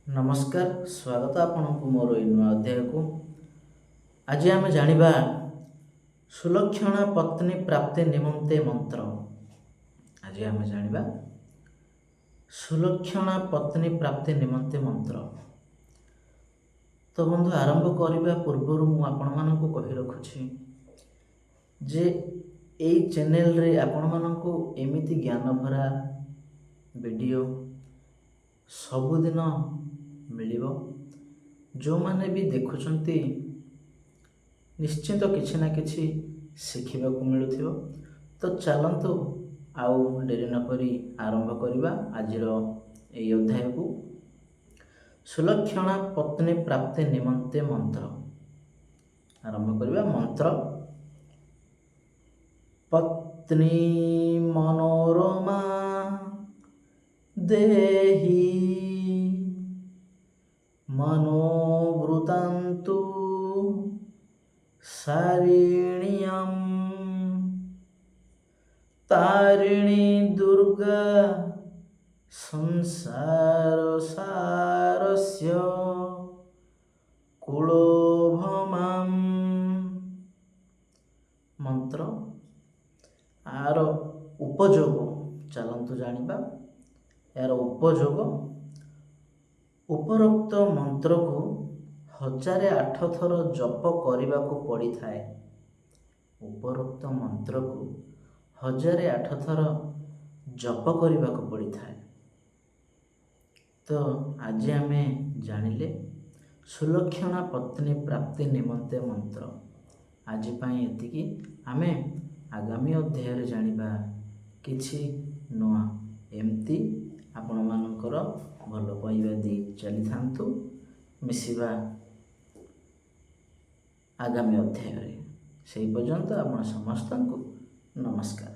नमस्कार स्वागत आपनकु मोर ए नुआ अध्याय को। आज आम जानिबा सुलक्षणा पत्नी प्राप्ति निमंते मंत्र। आज आम जानिबा सुलक्षणा पत्नी प्राप्ति निमंते मंत्र। तो बंधु आरंभ करने पूर्वर मु आपण मानकु कहि रखुछि जे एई चैनल रे आपण मानकु एमिति ज्ञान भरा वीडियो सबुदिन मिलिबो। जो माने भी देखुछंती निश्चित किछि ना किछि शिखिबा को मिलुथिबो। तो चलंतु आउ डेरी न करी आरंभ करिबा आजिर एई अध्याय को। सुलक्षणा पत्नी प्राप्ति निमंते मंत्र आरंभ करिबा। मंत्र पत्नी मनोरमा देहि मनोवृतान्तु सारिण्यं तारिणी दुर्गा संसार सारस्य कुलोभमाम। मंत्र आर उपयोग चलंतु जानिबा। यार उपयोग उपरोक्त मंत्र को 1008 थर जप करने को पड़ी थाए। उपरोक्त मंत्र को 1008 थर जप करने को पड़ी थाए। तो आज आम जानिले सुलक्षणा पत्नी प्राप्ति निमंते मंत्र। आज पाई एतिकी। आमे आगामी अध्याय जानिबा किछि नुआ एमती आपण मानकर भल पाइबा दी चली थांतु। मिसिबा आगामी अध्याय से पर्यंत आपण समस्त को नमस्कार।